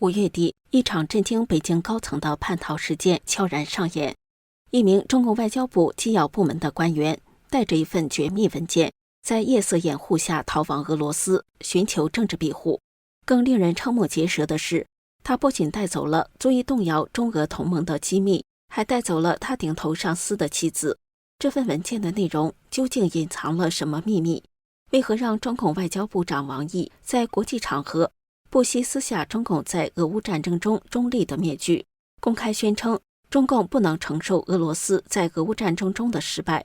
5月底，一场震惊北京高层的叛逃事件悄然上演。一名中共外交部机要部门的官员带着一份绝密文件，在夜色掩护下逃往俄罗斯，寻求政治庇护。更令人瞠目结舌的是，他不仅带走了足以动摇中俄同盟的机密，还带走了他顶头上司的妻子。这份文件的内容究竟隐藏了什么秘密？为何让中共外交部长王毅在国际场合不惜撕下中共在俄乌战争中中立的面具，公开宣称中共不能承受俄罗斯在俄乌战争中的失败？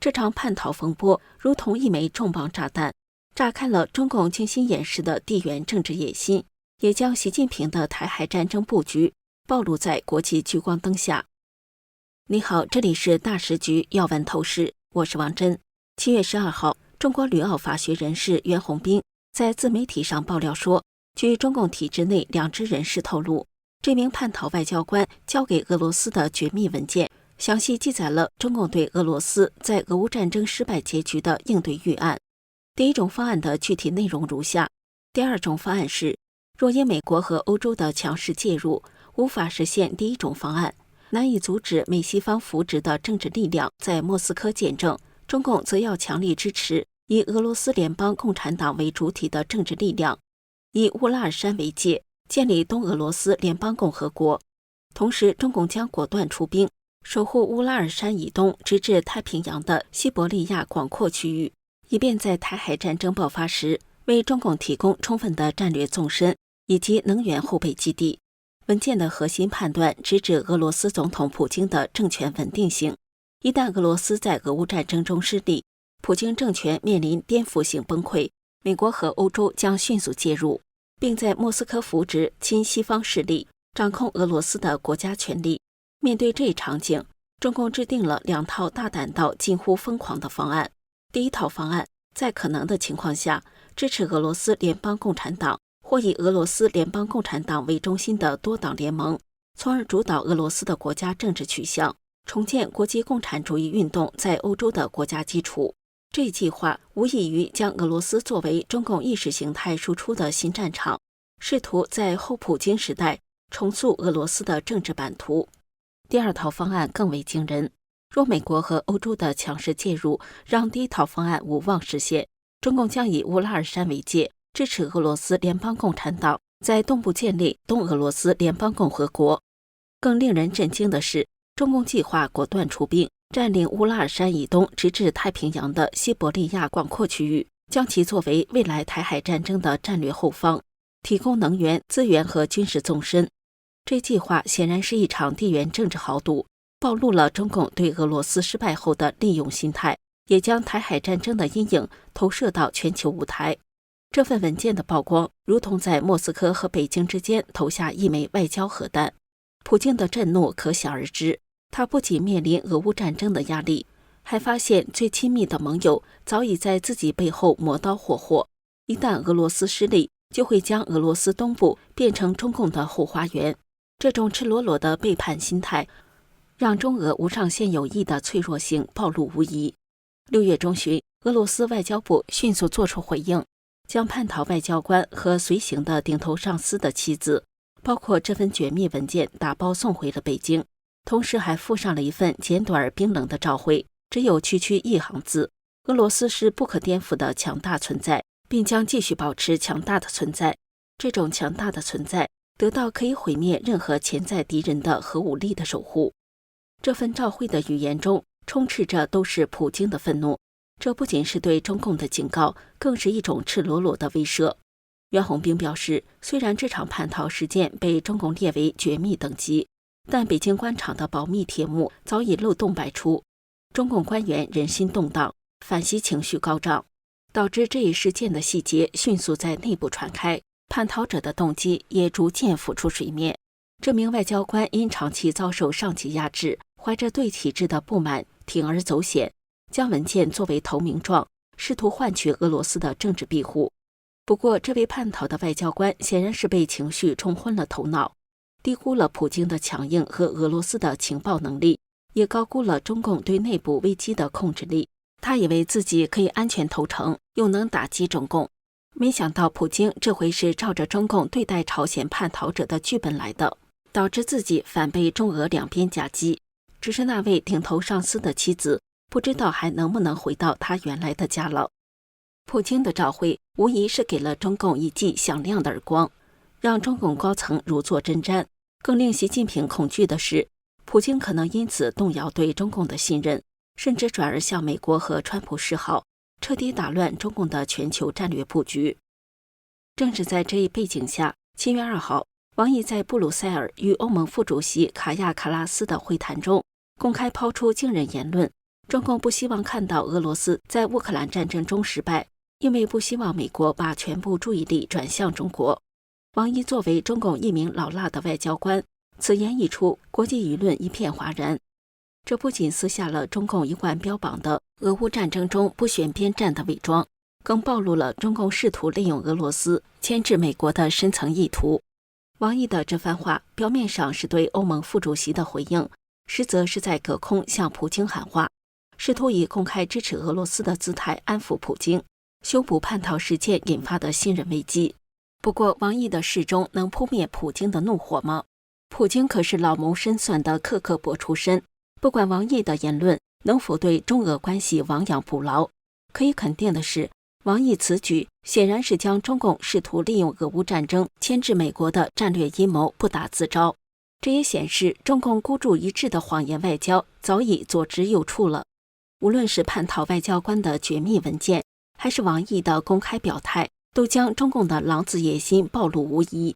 这场叛逃风波如同一枚重磅炸弹，炸开了中共精心掩饰的地缘政治野心，也将习近平的台海战争布局暴露在国际聚光灯下。你好，这里是大时局要闻透视，我是王真。7月12号，中国旅澳法学人士袁宏斌在自媒体上爆料说，据中共体制内两支人士透露，这名叛逃外交官交给俄罗斯的绝密文件，详细记载了中共对俄罗斯在俄乌战争失败结局的应对预案。第一种方案的具体内容如下：第二种方案是，若因美国和欧洲的强势介入，无法实现第一种方案，难以阻止美西方扶植的政治力量在莫斯科见证，中共则要强力支持以俄罗斯联邦共产党为主体的政治力量，以乌拉尔山为界，建立东俄罗斯联邦共和国。同时，中共将果断出兵，守护乌拉尔山以东直至太平洋的西伯利亚广阔区域，以便在台海战争爆发时为中共提供充分的战略纵深以及能源后备基地。文件的核心判断直指俄罗斯总统普京的政权稳定性。一旦俄罗斯在俄乌战争中失利，普京政权面临颠覆性崩溃，美国和欧洲将迅速介入，并在莫斯科扶植亲西方势力，掌控俄罗斯的国家权力。面对这一场景，中共制定了两套大胆到近乎疯狂的方案。第一套方案，在可能的情况下，支持俄罗斯联邦共产党或以俄罗斯联邦共产党为中心的多党联盟，从而主导俄罗斯的国家政治取向，重建国际共产主义运动在欧洲的国家基础。这一计划无异于将俄罗斯作为中共意识形态输出的新战场，试图在后普京时代重塑俄罗斯的政治版图。第二套方案更为惊人，若美国和欧洲的强势介入让第一套方案无望实现，中共将以乌拉尔山为界，支持俄罗斯联邦共产党在东部建立东俄罗斯联邦共和国。更令人震惊的是，中共计划果断出兵，占领乌拉尔山以东直至太平洋的西伯利亚广阔区域，将其作为未来台海战争的战略后方，提供能源、资源和军事纵深。这计划显然是一场地缘政治豪赌，暴露了中共对俄罗斯失败后的利用心态，也将台海战争的阴影投射到全球舞台。这份文件的曝光，如同在莫斯科和北京之间投下一枚外交核弹。普京的震怒可想而知，他不仅面临俄乌战争的压力，还发现最亲密的盟友早已在自己背后磨刀霍霍。一旦俄罗斯失利，就会将俄罗斯东部变成中共的后花园。这种赤裸裸的背叛心态，让中俄无上限友谊的脆弱性暴露无遗。6月中旬，俄罗斯外交部迅速作出回应，将叛逃外交官和随行的顶头上司的妻子，包括这份绝密文件打包送回了北京，同时还附上了一份简短而冰冷的照会，只有区区一行字：俄罗斯是不可颠覆的强大存在，并将继续保持强大的存在。这种强大的存在得到可以毁灭任何潜在敌人的核武力的守护。这份照会的语言中充斥着都是普京的愤怒，这不仅是对中共的警告，更是一种赤裸裸的威慑。袁宏斌表示，虽然这场叛逃事件被中共列为绝密等级，但北京官场的保密铁幕早已漏洞百出，中共官员人心动荡，反习情绪高涨，导致这一事件的细节迅速在内部传开，叛逃者的动机也逐渐浮出水面。这名外交官因长期遭受上级压制，怀着对体制的不满，铤而走险，将文件作为投名状，试图换取俄罗斯的政治庇护。不过，这位叛逃的外交官显然是被情绪冲昏了头脑，低估了普京的强硬和俄罗斯的情报能力，也高估了中共对内部危机的控制力。他以为自己可以安全投诚，又能打击中共。没想到普京这回是照着中共对待朝鲜叛逃者的剧本来的，导致自己反被中俄两边夹击。只是那位顶头上司的妻子不知道还能不能回到他原来的家了。普京的召会无疑是给了中共一记响亮的耳光，让中共高层如坐针毡。更令习近平恐惧的是，普京可能因此动摇对中共的信任，甚至转而向美国和川普示好，彻底打乱中共的全球战略布局。正是在这一背景下，7月2号，王毅在布鲁塞尔与欧盟副主席卡亚卡拉斯的会谈中，公开抛出惊人言论：中共不希望看到俄罗斯在乌克兰战争中失败，因为不希望美国把全部注意力转向中国。王毅作为中共一名老辣的外交官，此言一出，国际舆论一片哗然。这不仅撕下了中共一贯标榜的俄乌战争中不选边站的伪装，更暴露了中共试图利用俄罗斯牵制美国的深层意图。王毅的这番话表面上是对欧盟副主席的回应，实则是在隔空向普京喊话，试图以公开支持俄罗斯的姿态安抚普京，修补叛逃事件引发的信任危机。不过，王毅的示众能扑灭普京的怒火吗？普京可是老谋深算的克格勃出身，不管王毅的言论能否对中俄关系亡羊补牢，可以肯定的是，王毅此举显然是将中共试图利用俄乌战争牵制美国的战略阴谋不打自招。这也显示中共孤注一掷的谎言外交早已左支右绌了。无论是叛逃外交官的绝密文件，还是王毅的公开表态，都将中共的狼子野心暴露无遗。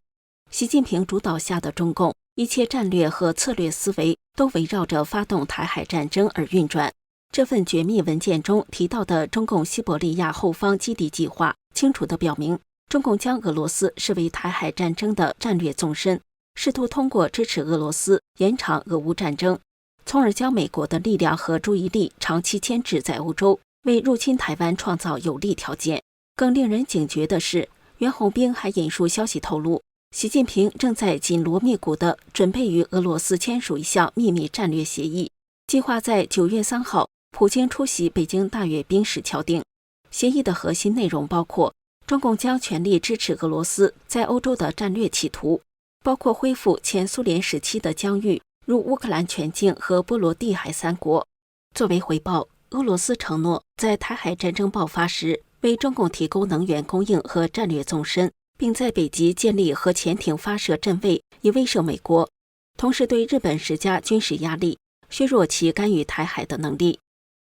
习近平主导下的中共，一切战略和策略思维都围绕着发动台海战争而运转。这份绝密文件中提到的中共西伯利亚后方基地计划，清楚地表明，中共将俄罗斯视为台海战争的战略纵深，试图通过支持俄罗斯延长俄乌战争，从而将美国的力量和注意力长期牵制在欧洲，为入侵台湾创造有利条件。更令人警觉的是，袁宏兵还引述消息透露，习近平正在紧锣密鼓地准备与俄罗斯签署一项秘密战略协议，计划在9月3号普京出席北京大阅兵时敲定。协议的核心内容包括，中共将全力支持俄罗斯在欧洲的战略企图，包括恢复前苏联时期的疆域，如乌克兰全境和波罗的海3国。作为回报，俄罗斯承诺在台海战争爆发时为中共提供能源供应和战略纵深，并在北极建立核潜艇发射阵位，以威慑美国，同时对日本施加军事压力，削弱其干预台海的能力。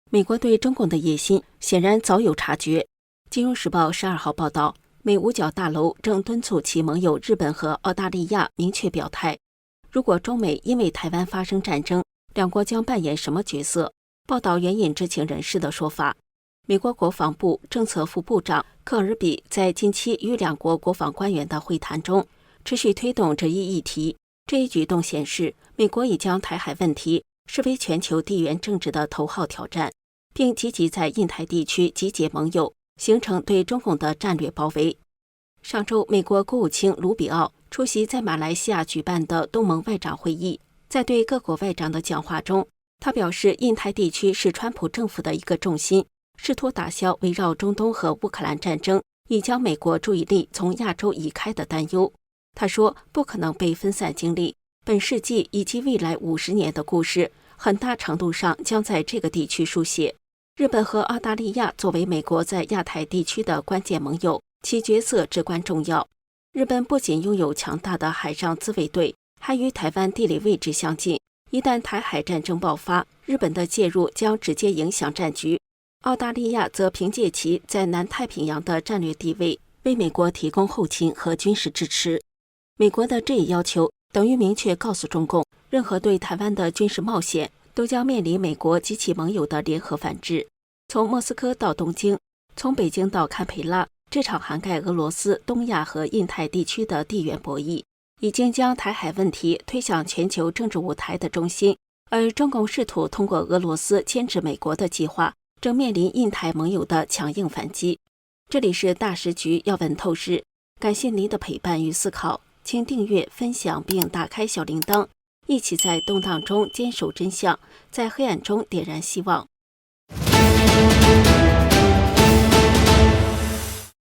美国对中共的野心显然早有察觉。金融时报12号报道，美五角大楼正敦促其盟友日本和澳大利亚明确表态，如果中美因为台湾发生战争，两国将扮演什么角色。报道援引知情人士的说法，美国国防部政策副部长科尔比在近期与两国国防官员的会谈中持续推动这一议题。这一举动显示，美国已将台海问题视为全球地缘政治的头号挑战，并积极在印太地区集结盟友，形成对中共的战略包围。上周，美国国务卿卢比奥出席在马来西亚举办的东盟外长会议，在对各国外长的讲话中，他表示印太地区是川普政府的一个重心，试图打消围绕中东和乌克兰战争以将美国注意力从亚洲移开的担忧。他说，不可能被分散精力，本世纪以及未来50年的故事很大程度上将在这个地区书写。日本和澳大利亚作为美国在亚太地区的关键盟友，其角色至关重要。日本不仅拥有强大的海上自卫队，还与台湾地理位置相近，一旦台海战争爆发，日本的介入将直接影响战局。澳大利亚则凭借其在南太平洋的战略地位，为美国提供后勤和军事支持。美国的这一要求等于明确告诉中共，任何对台湾的军事冒险都将面临美国及其盟友的联合反制。从莫斯科到东京，从北京到堪培拉，这场涵盖俄罗斯、东亚和印太地区的地缘博弈，已经将台海问题推向全球政治舞台的中心。而中共试图通过俄罗斯牵制美国的计划，正面临印太盟友的强硬反击。这里是大时局要闻透视，感谢您的陪伴与思考，请订阅、分享并打开小铃铛，一起在动荡中坚守真相，在黑暗中点燃希望。